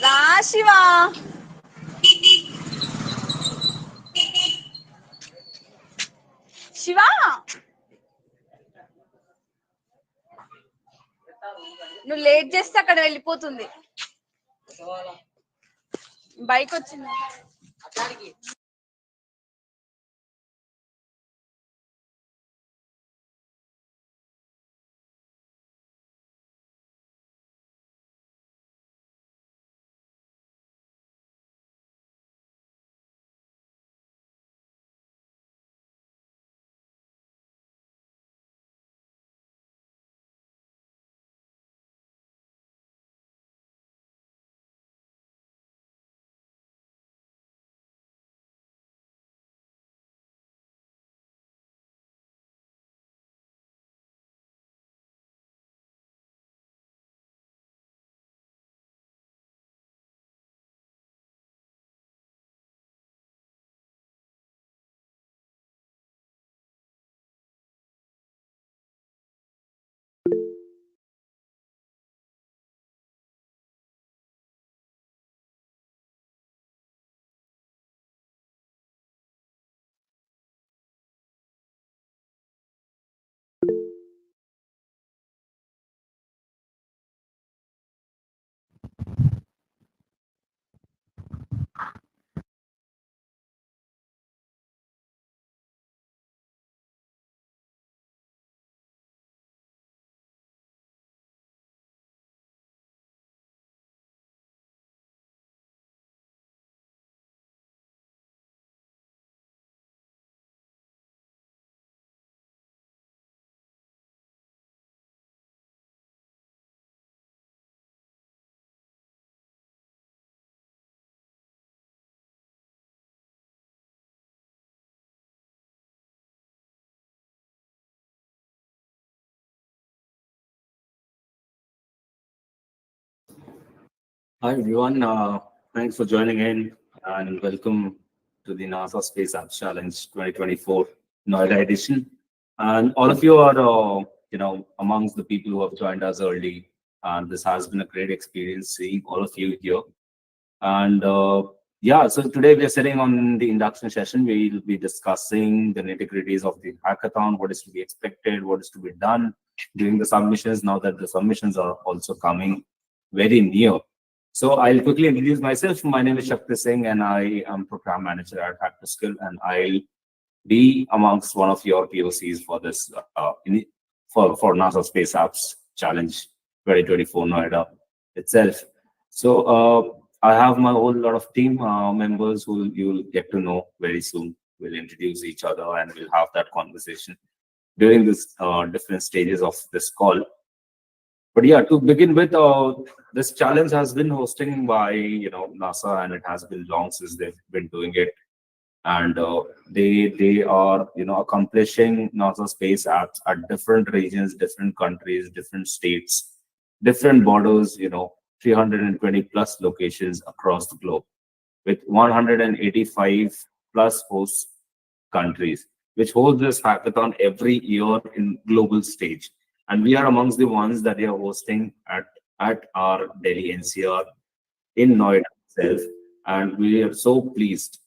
రా శివా, శివా నువ్వు లేట్ చేస్తే అక్కడ వెళ్ళిపోతుంది. బైక్ వచ్చింది. Hi everyone, thanks for joining in and welcome to the NASA Space Apps Challenge 2024 Noida edition. And all of you are, amongst the people who have joined us early. And this has been a great experience seeing all of you here. And so today we are sitting on the induction session. We'll be discussing the nitty-gritties of the hackathon, what is to be expected, what is to be done during the submissions, now that the submissions are also coming very near. So I'll quickly introduce myself. My name is Shakti Singh, and I am program manager at Hackathon, and I'll be amongst one of your POCs for this for NASA Space Apps Challenge 2024 Noida itself. So I have my whole lot of team members who you'll get to know very soon. We'll introduce each other and we'll have that conversation during this different stages of this call. But yeah, to begin with, this challenge has been hosting by NASA, and it has been long since they've been doing it, and they are accomplishing NASA space apps at different regions, different countries, different states, different borders. 320 plus locations across the globe, with 185 plus host countries, which holds this hackathon every year in global stage. And we are amongst the ones that they are hosting at our Delhi NCR in Noida itself. And we are so pleased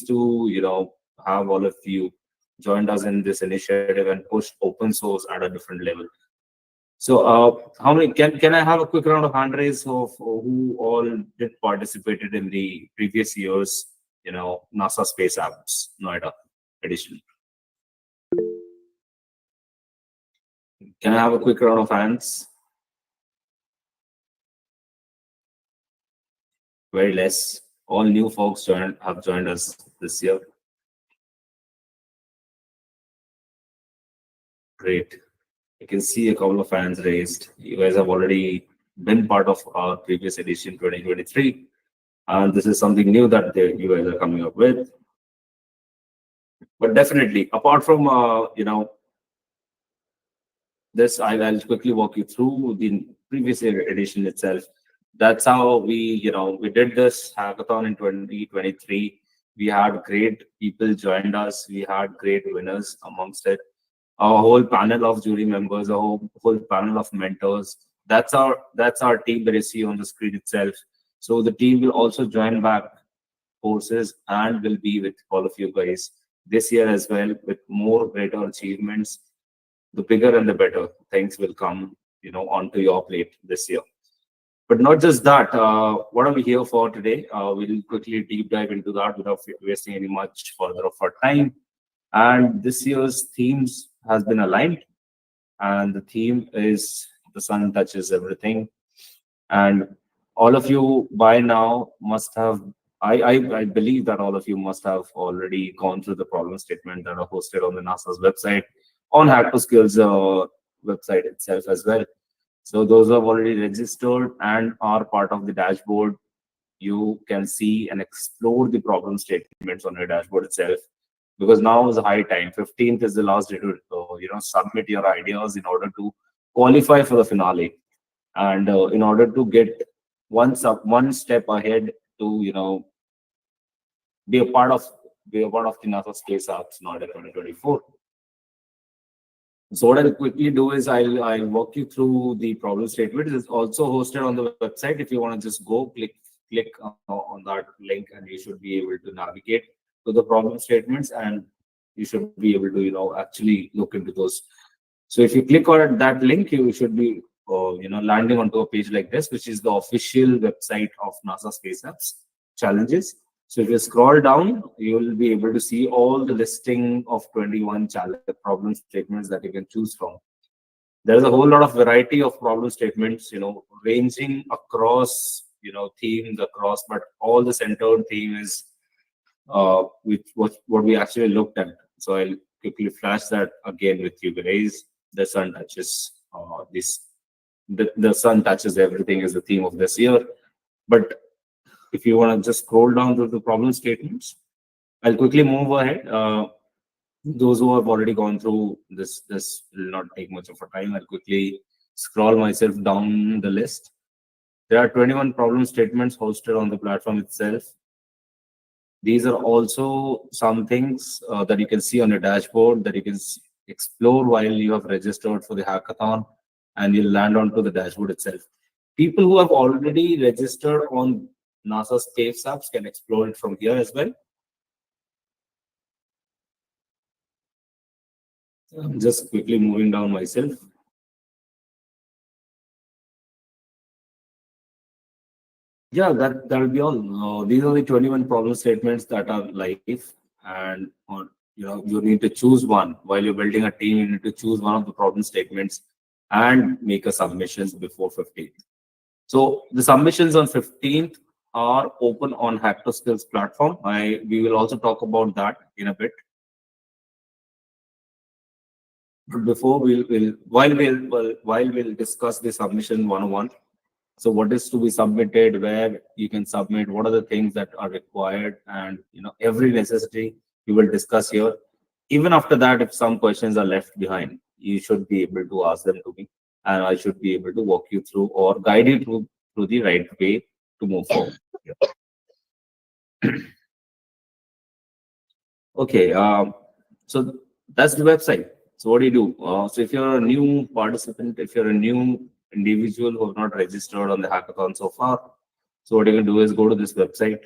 to have all of you joined us in this initiative and push open source at a different level. So, how many can I have a quick round of hand raise of who all did participated in the previous years, NASA Space Apps Noida edition? Can I have a quick round of hands? Very less. All new folks have joined us this year. Great. I can see a couple of hands raised. You guys have already been part of our previous edition 2023. And this is something new that you guys are coming up with. But definitely, apart from, this, I'll quickly walk you through the previous edition itself. That's how we did this hackathon in 2023. We had great people joined us. We had great winners amongst it. A whole panel of jury members, a whole panel of mentors. That's our team that you see on the screen itself. So the team will also join back forces and will be with all of you guys this year as well with more greater achievements. The bigger and the better things will come, onto your plate this year. But not just that. What are we here for today? We'll quickly deep dive into that without wasting any much further of our time. And this year's themes has been aligned, and the theme is the sun touches everything. And all of you by now must have. I believe that all of you must have already gone through the problem statement that are hosted on the NASA's website, on Hack to Skills website itself as well. So those who have already registered and are part of the dashboard, you can see and explore the problem statements on your dashboard itself. Because now is a high time. 15th is the last day to submit your ideas in order to qualify for the finale, and in order to get one step ahead to be a part of the NASA Space Apps Noida 2024. So what I'll quickly do is I'll walk you through the problem statement. It's also hosted on the website. If you want to just go click on that link, and you should be able to navigate to the problem statements, and you should be able to actually look into those. So if you click on that link, you should be landing onto a page like this, which is the official website of NASA Space Apps Challenges. So if you scroll down, you will be able to see all the listing of 21 challenge problem statements that you can choose from. There's a whole lot of variety of problem statements, ranging across, themes across, but all the centered theme is with what we actually looked at. So I'll quickly flash that again with you guys. The sun touches the sun touches everything is the theme of this year. But if you want to just scroll down to the problem statements, I'll quickly move ahead. Those who have already gone through this will not take much of a time. I'll quickly scroll myself down the list. There are 21 problem statements hosted on the platform itself. These are also some things that you can see on your dashboard that you can explore while you have registered for the hackathon, and you'll land onto the dashboard itself. People who have already registered on NASA Space Apps can explore it from here as well. I'm just quickly moving down myself. Yeah, that'll be all. These are the 21 problem statements that are live, and you need to choose one. While you're building a team, you need to choose one of the problem statements and make a submissions before 15th. So the submissions on 15th are open on Hack to Skills platform. We will also talk about that in a bit. But before while we'll discuss the submission 101. So what is to be submitted, where you can submit, what are the things that are required, and every necessity we will discuss here. Even after that, if some questions are left behind, you should be able to ask them to me, and I should be able to walk you through or guide you through the right way to move forward. Okay, so that's the website. So what do you do? So if you're a new participant, if you're a new individual who have not registered on the hackathon so far, so what you can do is go to this website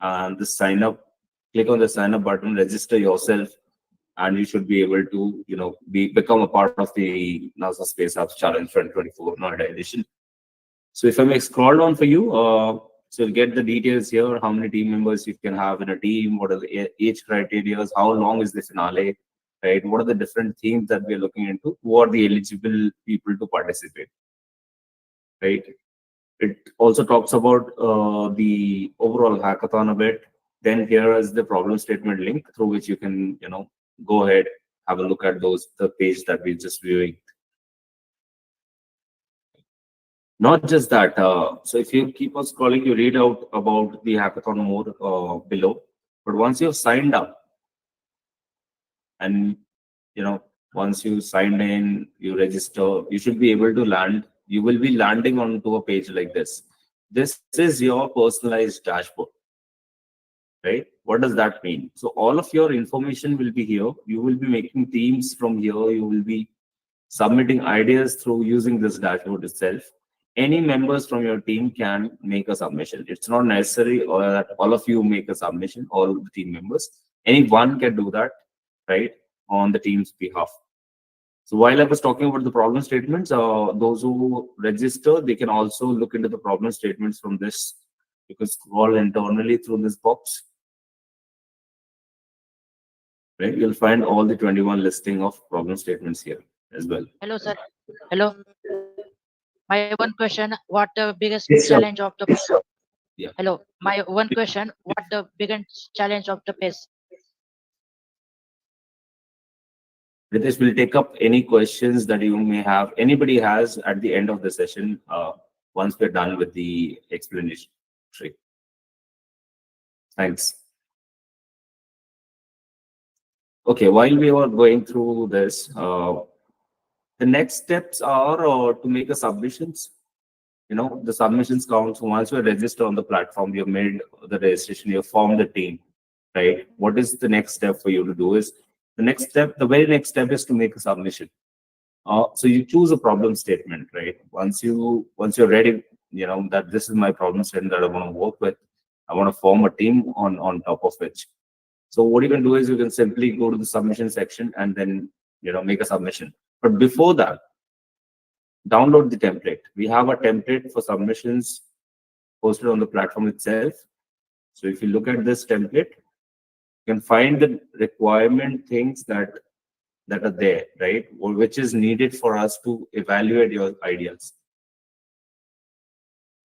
and just sign up. Click on the sign up button, register yourself. and you should be able to, become a part of the NASA Space Apps Challenge 2024 Noida edition. So if I may scroll down for you, so you'll get the details here, how many team members you can have in a team, what are the age criteria, how long is the finale, right? What are the different themes that we're looking into? Who are the eligible people to participate, right? It also talks about the overall hackathon a bit. Then here is the problem statement link through which you can, go ahead, have a look at the page that we're just viewing. Not just that, so if you keep on scrolling, you read out about the hackathon more below. But once you've signed up, and once you signed in, you register, you should be able to land. You will be landing onto a page like this. This is your personalized dashboard, right? What does that mean? So all of your information will be here. You will be making themes from here. You will be submitting ideas through using this dashboard itself. Any members from your team can make a submission. It's not necessary or that all of you make a submission, all of the team members. Anyone can do that, right, on the team's behalf. So while I was talking about the problem statements, those who register, they can also look into the problem statements from this. You can scroll internally through this box. Right, you'll find all the 21 listing of problem statements here as well. Hello, sir. Hello. My one question: what the biggest Yes, sir. challenge of the? Yes, sir. Yeah. Hello. My one question: what the biggest challenge of the PES? Ritesh will take up any questions that you may have, anybody has at the end of the session, once we're done with the explanation. Thanks. Okay, while we were going through this, the next steps are to make a submissions. The submissions count. So once you register on the platform, you've made the registration, you've formed the team, right? What is the next step for you to do is, the very next step is to make a submission. So you choose a problem statement, right? Once you're ready, that this is my problem statement that I want to work with. I want to form a team on top of which. So what you can do is you can simply go to the submission section and then make a submission. But before that, download the template. We have a template for submissions posted on the platform itself. So if you look at this template, you can find the requirement things that are there, right? Or which is needed for us to evaluate your ideas.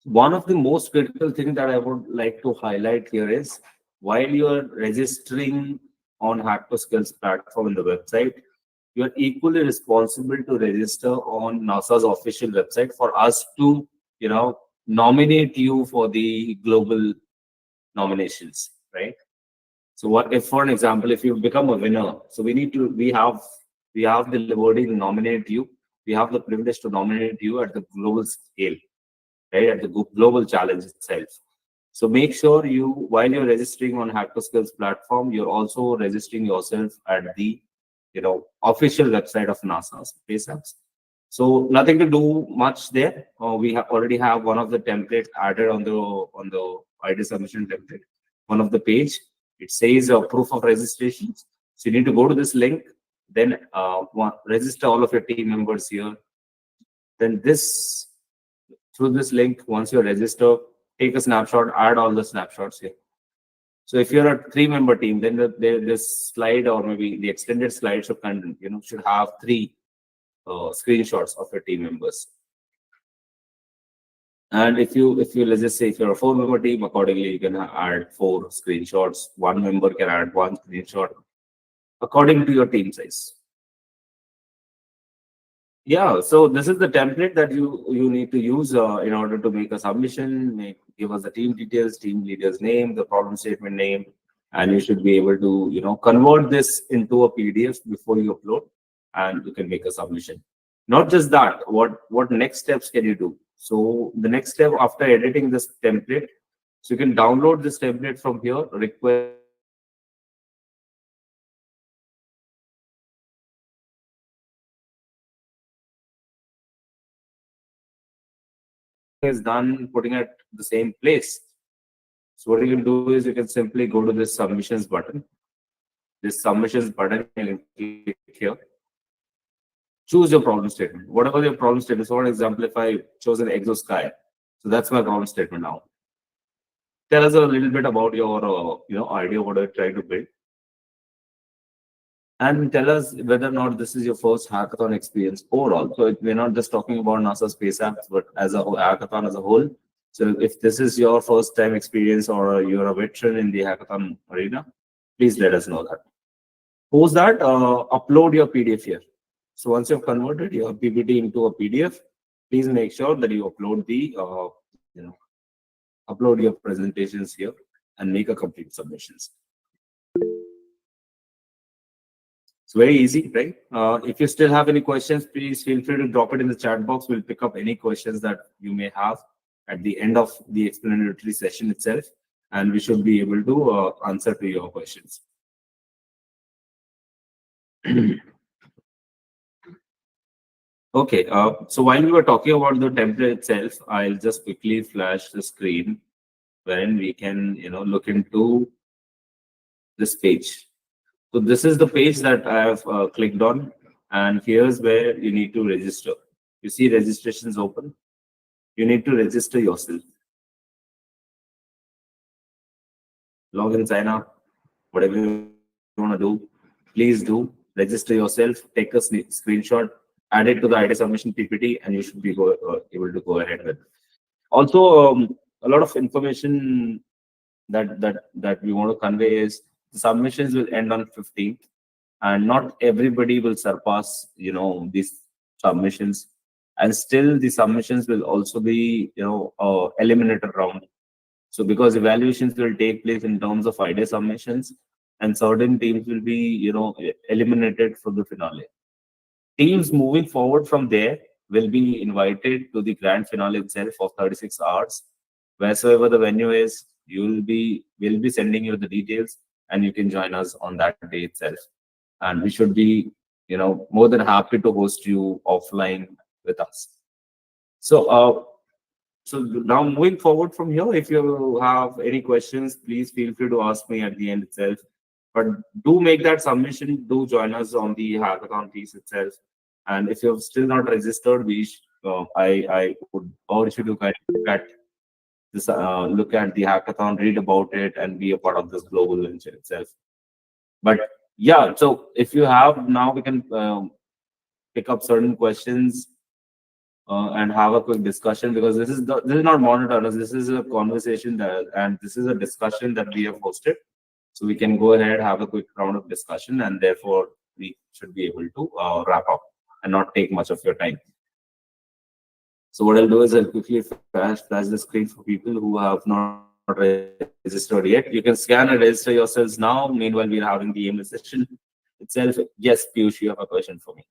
One of the most critical things that I would like to highlight here is, while you are registering on Hack2Skills platform in the website, you are equally responsible to register on NASA's official website for us to, nominate you for the global nominations, right? So what if, for an example, if you become a winner, so we have the wording nominate you. We have the privilege to nominate you at the global scale, right? At the global challenge itself. So make sure while you're registering on Hack2Skills platform, you're also registering yourself at the official website of NASA's Space Apps. So nothing to do much there. We already have one of the templates added on the ID submission template. One of the page, it says proof of registration. So you need to go to this link, then register all of your team members here. Then through this link, once you register, take a snapshot, add all the snapshots here. So if you're a 3-member team, then this slide or maybe the extended slide should have 3 screenshots of your team members. And if let's just say if you're a 4-member team, accordingly you can add 4 screenshots. 1 member can add 1 screenshot according to your team size. Yeah, so this is the template that you need to use in order to make a submission. Give us the team details, team leader's name, the problem statement name, and you should be able to convert this into a PDF before you upload, and you can make a submission. Not just that, what next steps can you do? So the next step after editing this template, so you can download this template from here, request is done, putting at the same place. So what you can do is you can simply go to this submissions button. this submissions button. You can click here. Choose your problem statement. Whatever your problem statement. So, for example, if I chose an exosky, so that's my problem statement now. Tell us a little bit about your idea what you're trying to build, and tell us whether or not this is your first hackathon experience overall. So we're not just talking about NASA space apps, but as a hackathon as a whole. So if this is your first time experience or you're a veteran in the hackathon arena, please let us know that. Post that, upload your PDF here. So once you've converted your PPT into a PDF, please make sure that you upload the upload your presentations here and make a complete submissions. It's very easy, right? If you still have any questions, please feel free to drop it in the chat box. We'll pick up any questions that you may have at the end of the explanatory session itself, and we should be able to answer to your questions. Okay, so while we were talking about the template itself, I'll just quickly flash the screen wherein we can, look into this page. So this is the page that I have clicked on, and here's where you need to register. You see registrations open. You need to register yourself. Log in, sign up, whatever you want to do, please do. Register yourself, take a screenshot, add it to the idea submission PPT, and you should be able to go ahead with it. Also, a lot of information that we want to convey is the submissions will end on 15th, and not everybody will surpass these submissions, and still the submissions will also be eliminated round. So because evaluations will take place in terms of idea submissions, and certain teams will be eliminated for the finale. Teams moving forward from there will be invited to the grand finale itself of 36 hours. Wheresoever the venue is, we'll be sending you the details, and you can join us on that day itself. And we should be, more than happy to host you offline with us. So, so now moving forward from here, if you have any questions, please feel free to ask me at the end itself. But do make that submission. Do join us on the hackathon piece itself. And if you're still not registered, I would urge you to kind of look at this, look at the hackathon, read about it, and be a part of this global venture itself. But yeah, so if you have now, we can pick up certain questions and have a quick discussion, because this is not monitored. This is a conversation and this is a discussion that we have hosted. So we can go ahead, have a quick round of discussion, and therefore we should be able to wrap up and not take much of your time. So what I'll do is I'll quickly flash the screen for people who have not registered yet. You can scan and register yourselves now. Meanwhile, we're having the aimless session itself. Yes, Piyush, you have a question for me.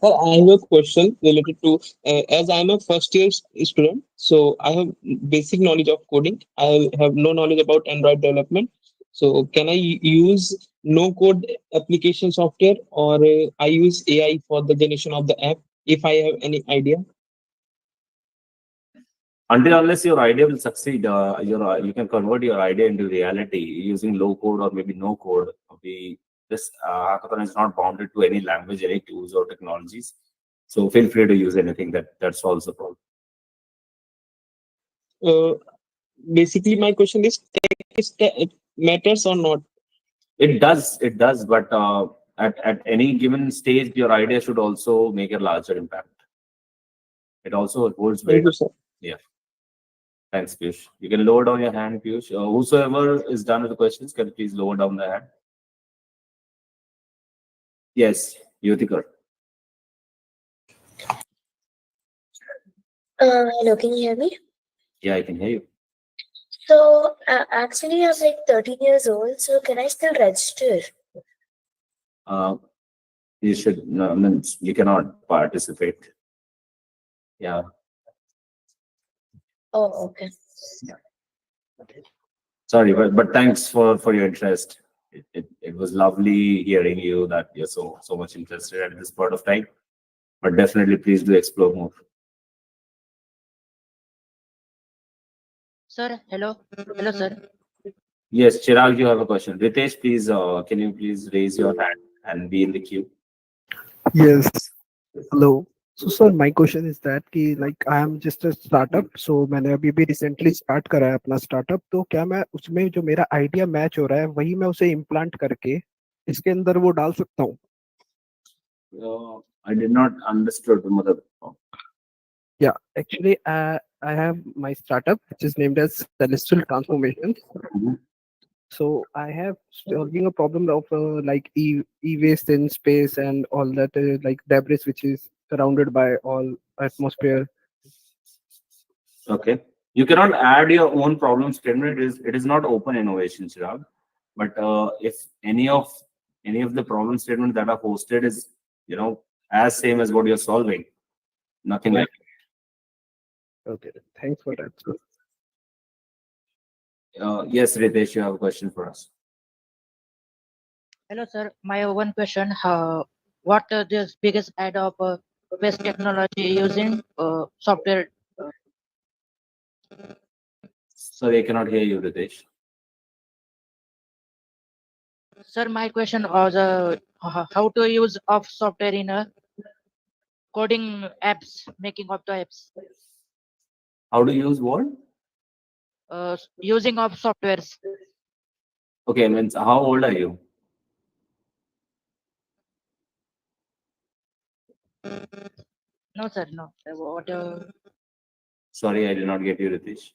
Sir, I have a question related to as I'm a first year student, so I have basic knowledge of coding. I have no knowledge about Android development. So can I use no code application software, or I use AI for the generation of the app if I have any idea? Until unless your idea will succeed, you can convert your idea into reality using low code or maybe no code. This hackathon is not bounded to any language, any tools or technologies. So feel free to use anything that solves the problem. Basically, my question is, it matters or not? It does, but at any given stage, your idea should also make a larger impact. It also holds weight. Thank you, sir. Yeah. Thanks, Piyush. You can lower down your hand, Piyush. Whosoever is done with the questions, can please lower down the hand. Yes, Yuthikar. Hello, can you hear me? Yeah, I can hear you. So, actually, I'm like 13 years old, so can I still register? You should, no, means you cannot participate. Yeah. Oh, okay. Sorry, but thanks for your interest. It was lovely hearing you that you're so much interested at this point of time. But definitely, please do explore more. Sir, hello, sir. Yes, Chirag, you have a question. Ritesh, please, can you please raise your hand and be in the queue? Yes. Hello. So sir, my question is that कि like I am just a startup, so मैंने अभी भी recently start करा है अपना startup, तो क्या मैं उसमें जो मेरा idea match हो रहा है वही मैं उसे implant करके इसके अंदर वो डाल सकता हूँ? I did not understood. मतलब, Yeah, actually I have my startup which is named as Celestial Transformation. Mhm. So I have solving a problem of like e-waste in space and all that like debris which is surrounded by all atmosphere. Okay. You cannot add your own problem statement. It is not open innovation, Chirag. But if any of the problem statements that are posted is, as same as what you're solving, nothing like Okay, thanks for that. Sir. yes, Ritesh, you have a question for us. Hello, sir. My one question: what the biggest add of waste technology using software? Sorry, I cannot hear you, Ritesh. Sir, my question was how to use of software in coding apps, making of the apps, How to use what? using of softwares. Okay, means how old are you? No, sir, no. What? Sorry, I did not get you, Ritesh.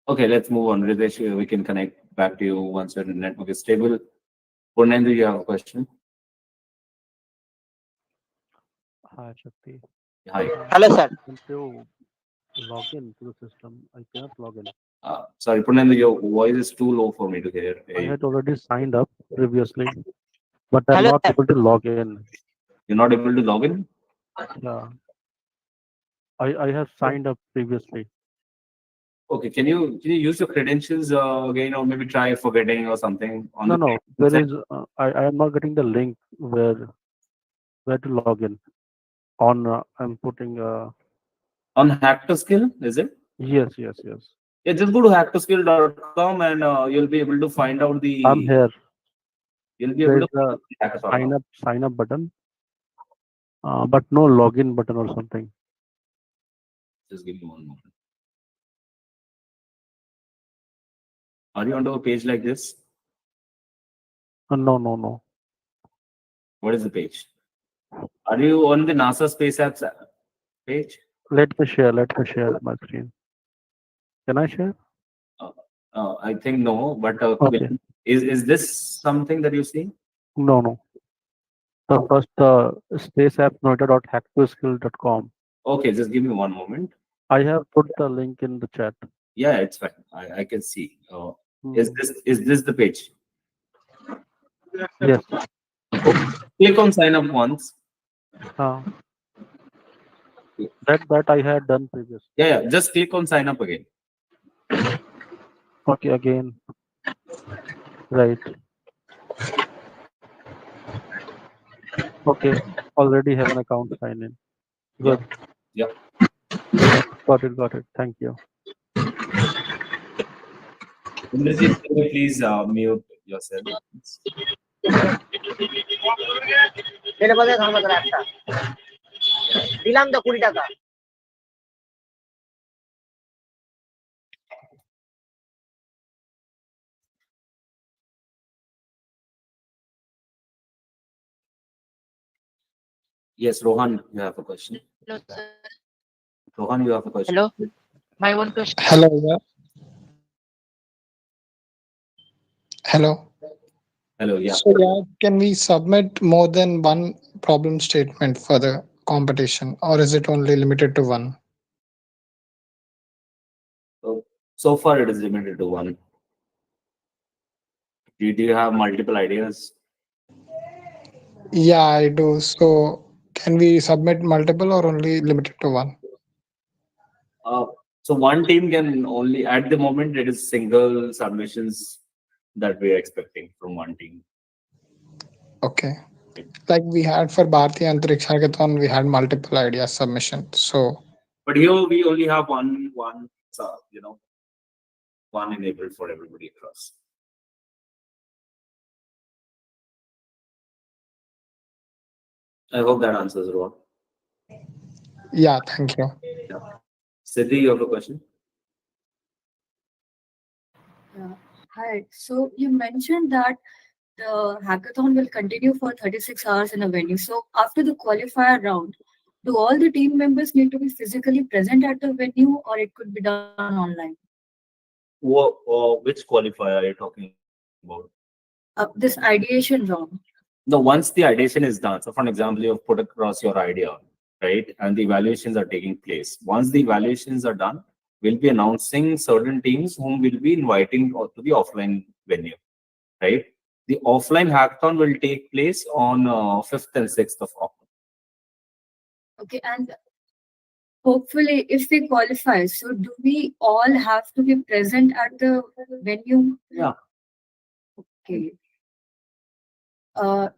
Okay, let's move on. Ritesh, we can connect back to you once your network is stable. Purnendu, you have a question? Hi, Shakti. Hi. Hello, sir. Able to log in to the system. I cannot log in. Sorry, Purnendu, your voice is too low for me to hear. I had already signed up previously, but I'm Hello, not sir. able to log in. You're not able to log in? Yeah. I have signed up previously. Okay, can you use your credentials again, or maybe try forgetting or something on No, the no. There is. I am not getting the link where to log in. On I'm putting. on Hack to Skill, is it? Yes. Yeah, just go to hacktoskill.com and you'll be able to find out I'm here. you'll be There able is to a hackathon now. sign up button, but no login button or something. Just give me one moment. Are you onto a page like this? No. What is the page? Are you on the NASA Space Apps page? Let me share my screen. Can I share? I think no, but Okay. is this something that you see? No. The first space app noida.hacktoskill.com. Okay, just give me one moment. I have put the link in the chat. Yeah, it's fine. I can see. Hmm. Is this the page? Yes. Click on sign up once. That I had done previously. Yeah. Just click on sign up again. Okay, again. Right. Okay. Already have an account sign in. Good. Yeah. Got it. Thank you. Indrajit, can you please mute yourself? এটা বলে ধর্মতলা একটা দিলাম তো 20 টাকা Yes, Rohan, you have a question. Hello, sir. Rohan, you have a question. Hello. My one question. Hello. Yeah. Hello. Hello, yeah. So yeah, can we submit more than one problem statement for the competition, or is it only limited to one? So far, it is limited to one. Do you have multiple ideas? Yeah, I do. So can we submit multiple or only limited to one? So one team can only, at the moment, it is single submissions that we are expecting from one team. Okay. Like we had for Bharti Antariksh Hackathon, we had multiple idea submissions. So But here we only have one enabled for everybody across. I hope that answers Rohan. Yeah, thank you. Siddhi, you have a question? Hi. So you mentioned that the hackathon will continue for 36 hours in a venue. So after the qualifier round, do all the team members need to be physically present at the venue or it could be done online? Which qualifier are you talking about? This ideation round. No, once the ideation is done, so for an example, you have put across your idea, right? And the evaluations are taking place. Once the evaluations are done, we'll be announcing certain teams whom we'll be inviting to the offline venue, right? The offline hackathon will take place on 5th and 6th of October. Okay, and hopefully if we qualify, so do we all have to be present at the venue? Yeah. Okay.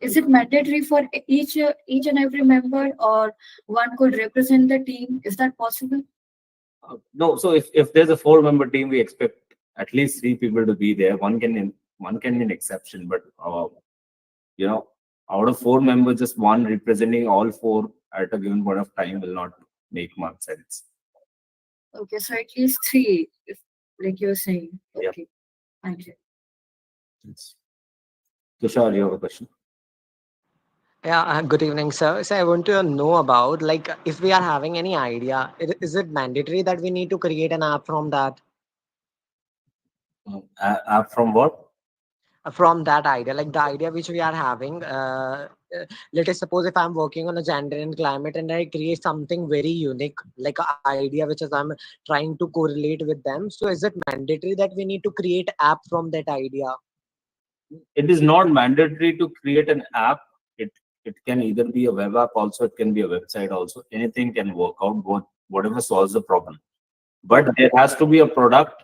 Is it mandatory for each and every member, or one could represent the team? Is that possible? No, so if there's a 4-member team, we expect at least 3 people to be there. One can be an exception, but out of 4 members, just one representing all 4 at a given point of time will not make much sense. Okay, so at least 3, if like you're saying. Yeah. Okay, thank you. Yes. Tushar, you have a question? Yeah, good evening, sir. So I want to know about, like, if we are having any idea, is it mandatory that we need to create an app from that? App from what? From that idea, like the idea which we are having. Let us suppose if I'm working on a gender and climate and I create something very unique, like an idea which is I'm trying to correlate with them. So is it mandatory that we need to create app from that idea? It is not mandatory to create an app. It can either be a web app, also it can be a website also. Anything can work out, whatever solves the problem. But there has to be a product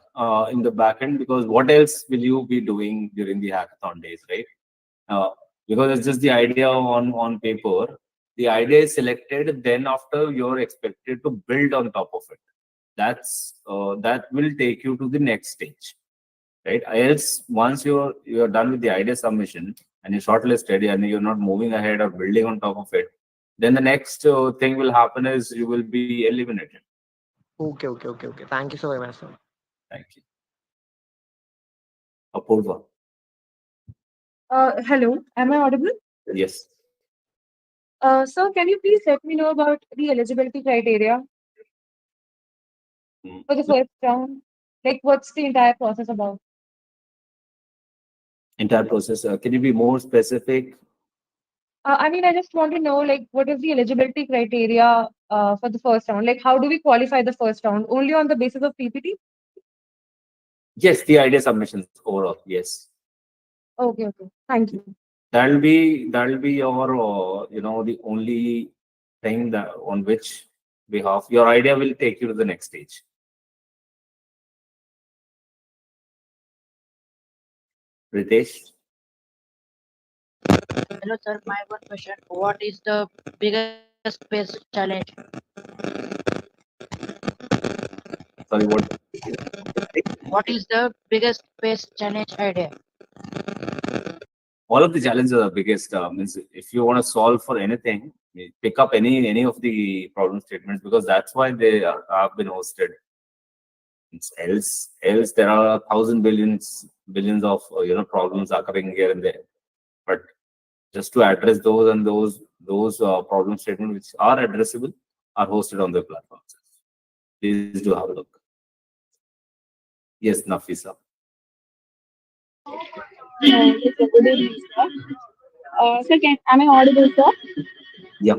in the backend, because what else will you be doing during the hackathon days, right? Because it's just the idea on paper. The idea is selected, then after you're expected to build on top of it. That will take you to the next stage, right? Else, once you're done with the idea submission and you're shortlisted and you're not moving ahead or building on top of it, then the next thing will happen is you will be eliminated. Okay. Thank you so very much, sir. Thank you. Apurva. Hello, am I audible? Yes. So can you please let me know about the eligibility criteria for the first round? Like, what's the entire process about? Entire process. Can you be more specific? I mean, I just want to know, like, what is the eligibility criteria for the first round? Like, how do we qualify the first round? Only on the basis of PPT? Yes, the idea submissions overall. Yes. Okay. Thank you. That'll be your the only thing that on which behalf your idea will take you to the next stage. Ritesh. Hello, sir. My one question: what is the biggest space challenge? Sorry, what? What is the biggest space challenge idea? All of the challenges are biggest. Means if you want to solve for anything, pick up any of the problem statements, because that's why they have been hosted. Else there are 1,000 billions of problems occurring here and there. But just to address those and those problem statements which are addressable are hosted on the platforms. Please do have a look. Yes, Nafisa. Good evening, sir. Sir, am I audible, sir? Yeah.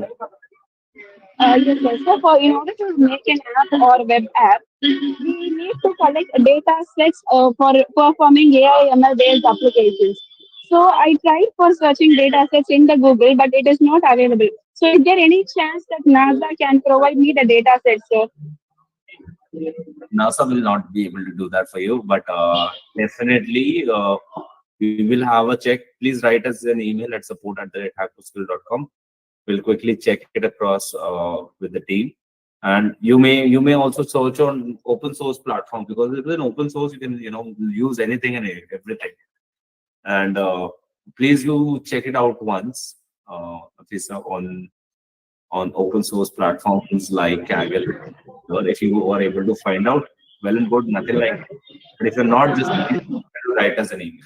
Yes, sir. So, in order to make an app or web app, we need to collect data sets for performing AI ML based applications. So, I tried for searching data sets in the Google, but it is not available. So, is there any chance that NASA can provide me the data sets, sir? NASA will not be able to do that for you, but definitely we will have a check. Please write us an email at support@hacktoskill.com. We'll quickly check it across with the team, And you may also search on open source platform, because if it's an open source, you can use anything and everything. And please you check it out once, at least on open source platforms like Kaggle. Or if you are able to find out, well and good, nothing like it. But if you're not, just please write us an email.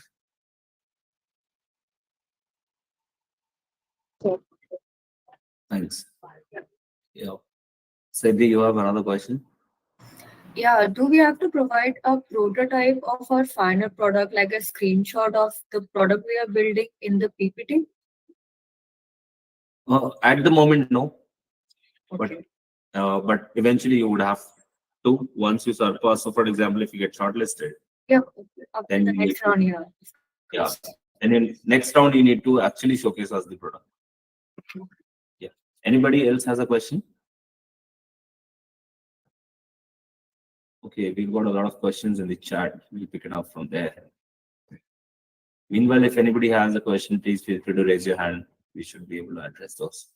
Thanks. Yeah. Siddhi, you have another question? Yeah, do we have to provide a prototype of our final product, like a screenshot of the product we are building in the PPT? At the moment, no. Okay. But eventually you would have to, once you surpass. So, for example, if you get shortlisted, Yeah, after then the you need next to, round, yeah. yeah. And in next round, you need to actually showcase us the product. Yeah. Anybody else has a question? Okay, we've got a lot of questions in the chat. We'll pick it up from there. Meanwhile, if anybody has a question, please feel free to raise your hand. We should be able to address those.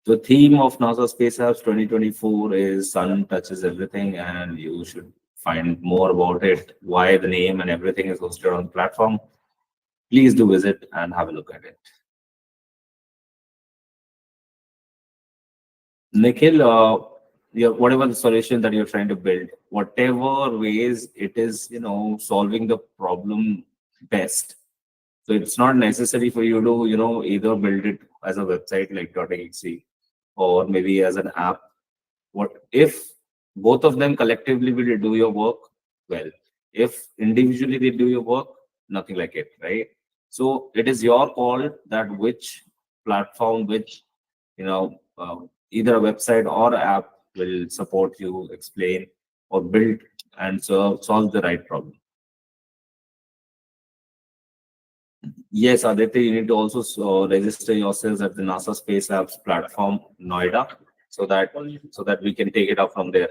The theme of NASA Space Apps 2024 is Sun touches everything, and you should find more about it, why the name and everything is hosted on the platform. Please do visit and have a look at it. Nikhil, whatever the solution that you're trying to build, whatever ways it is, solving the problem best. So it's not necessary for you to, either build it as a website like .exe or maybe as an app. What if both of them collectively will do your work? Well, if individually they do your work, nothing like it, right? So it is your call that which platform, which, either a website or app will support you, explain, or build and solve the right problem. Yes, Aditya, you need to also register yourselves at the NASA Space Apps platform, Noida, so that we can take it up from there.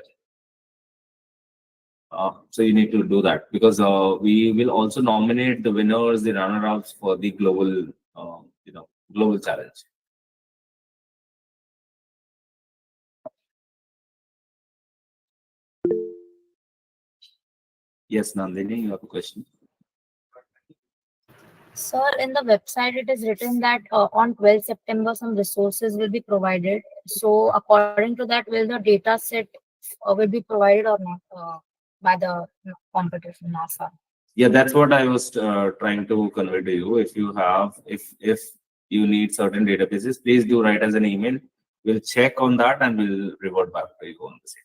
So you need to do that, because we will also nominate the winners, the runner-ups for the global, global challenge. Yes, Nandini, you have a question. Sir, in the website, it is written that on 12th September, some resources will be provided. So, according to that, will the data set will be provided or not by the competition NASA? Yeah, that's what I was trying to convey to you. If you have, if you need certain databases, please do write us an email. We'll check on that and we'll revert back to you on the same.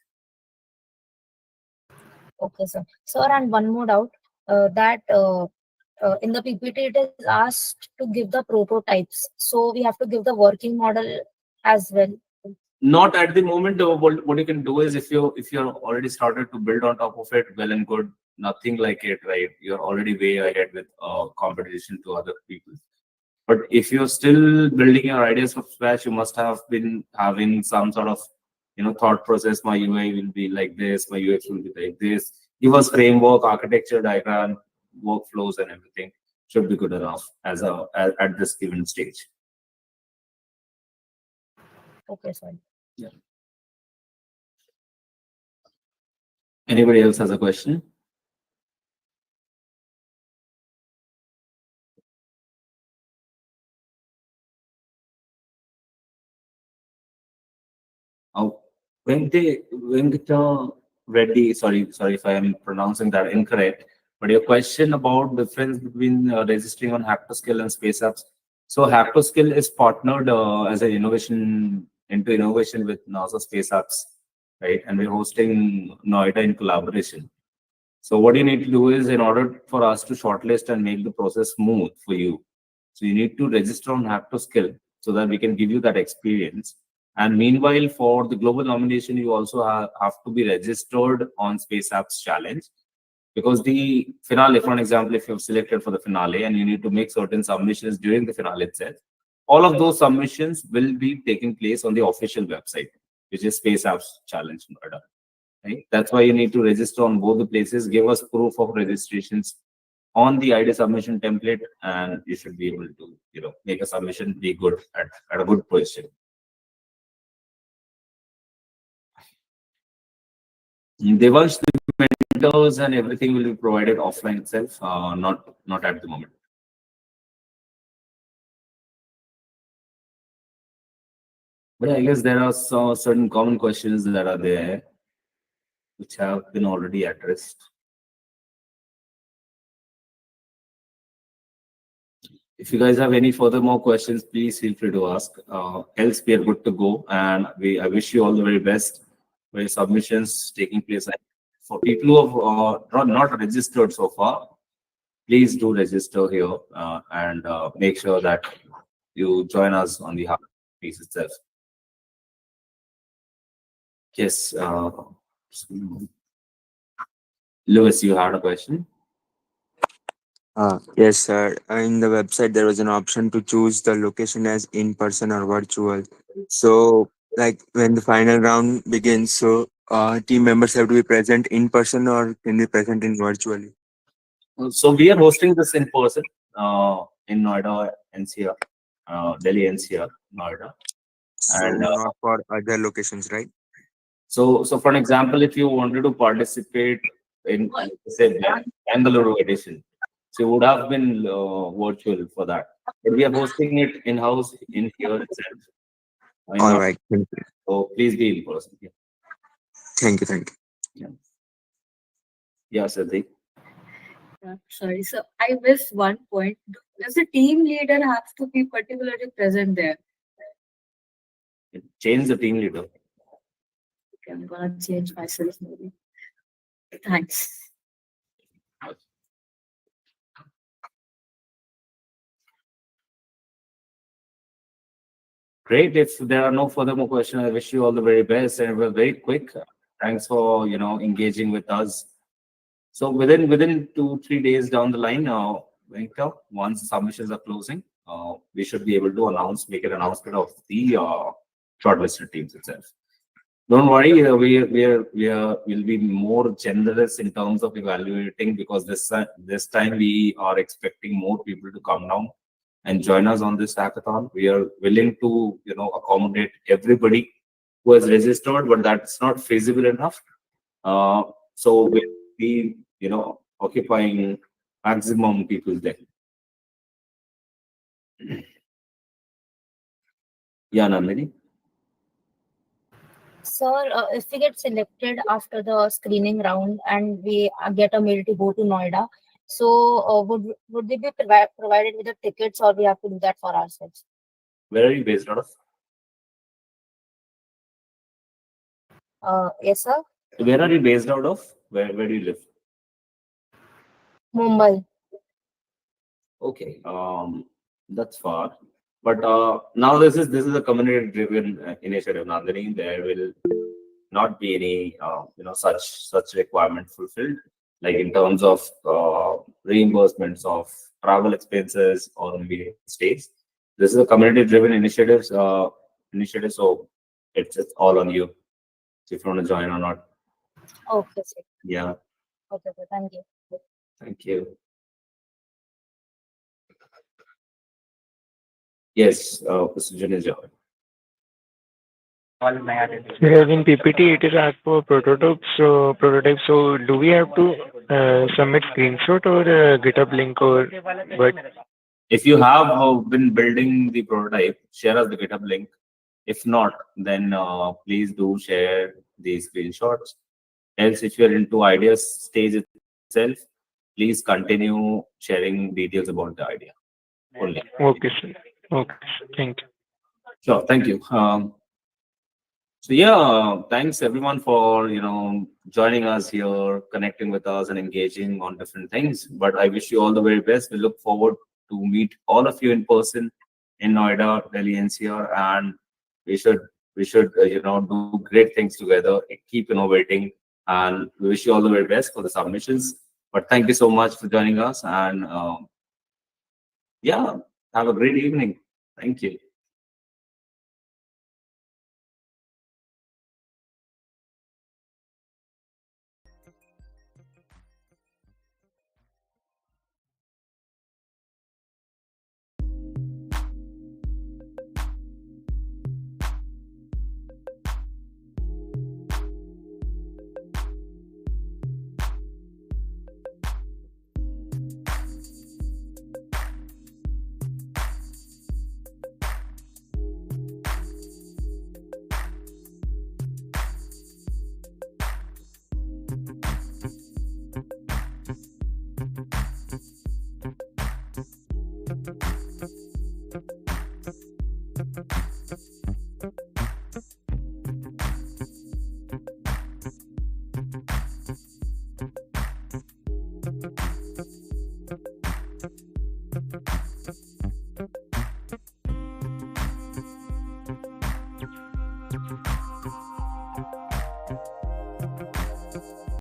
Okay, sir. Sir, and one more doubt that in the PPT it is asked to give the prototypes. So we have to give the working model as well. Not at the moment. What you can do is, if you're already started to build on top of it, well and good. Nothing like it, right? You're already way ahead with competition to other people. But if you're still building your ideas from scratch, you must have been having some sort of thought process. My UI will be like this, my UX will be like this. Give us framework, architecture, diagram, workflows, and everything should be good enough at this given stage. Okay, sir. Yeah. Anybody else has a question? Oh, Venkata Reddy, sorry if I am pronouncing that incorrect, but your question about difference between registering on Hackathon and Space Apps. So Hackathon is partnered as an innovation with NASA Space Apps, right? And we're hosting Noida in collaboration. So what you need to do is, in order for us to shortlist and make the process smooth for you, so you need to register on Hackathon so that we can give you that experience. And meanwhile, for the global nomination, you also have to be registered on Space Apps Challenge, because the finale, for an example, if you've selected for the finale and you need to make certain submissions during the finale itself, all of those submissions will be taking place on the official website, which is Space Apps Challenge Noida. Right? That's why you need to register on both the places. Give us proof of registrations on the ID submission template, and you should be able to, make a submission, be good at a good position. Devansh, the mentors and everything will be provided offline itself, not at the moment. But I guess there are certain common questions that are there, which have been already addressed. If you guys have any further more questions, please feel free to ask. Else, we are good to go, and I wish you all the very best for your submissions taking place. For people who have not registered so far, please do register here and make sure that you join us on the piece itself. Yes, Lewis, you had a question? Yes, sir. In the website, there was an option to choose the location as in person or virtual. So, like when the final round begins, so team members have to be present in person or can be present in virtually. So we are hosting this in person in Noida, NCR, Delhi, NCR, Noida, So and not for other locations, right? so for an example, if you wanted to participate in say Bangalore edition, so you would have been virtual for that. But we are hosting it in house in here itself. All right. Thank you. So please be in person. Yeah. Thank you. Thank you. Yeah. Yeah, Sadhik. Sorry, so I missed one point. Does the team leader have to be particularly present there? Change the team leader. Okay, I'm gonna change myself maybe. Thanks. Great. If there are no further more questions, I wish you all the very best, and we're very quick. Thanks for engaging with us. So within 2-3 days down the line, Victor, once the submissions are closing, we should be able to make an announcement of the shortlisted teams itself. Don't worry, we'll be more generous in terms of evaluating, because this time we are expecting more people to come down and join us on this hackathon. We are willing to accommodate everybody who has registered, but that's not feasible enough. So we'll be occupying maximum people there. Yeah, Nandini. Sir, if we get selected after the screening round and we get a mail to go to Noida, so would they be provided with the tickets, or we have to do that for ourselves? Where are you based out of? Yes, sir. Where are you based out of? Where do you live? Mumbai. Okay, that's far. But now this is a community-driven initiative, Nandini. There will not be any such requirement fulfilled, like in terms of reimbursements of travel expenses or maybe stays. This is a community-driven initiative, so it's all on you if you want to join or not. Okay, sir. Yeah. Okay, sir. Thank you. Thank you. Yes, Mr. Janeja. Here in PPT, it is asked for prototypes. So do we have to submit screenshot or GitHub link or what? If you have been building the prototype, share us the GitHub link. If not, then please do share the screenshots. Else, if you're into ideas stage itself, please continue sharing details about the idea only. Okay, sir. Okay, sir. Thank you. Sure, thank you. So yeah, thanks everyone for joining us here, connecting with us, and engaging on different things. But I wish you all the very best. We look forward to meet all of you in person in Noida, Delhi, NCR, and we should do great things together. Keep innovating, and we wish you all the very best for the submissions. But thank you so much for joining us, and yeah, have a great evening. Thank you.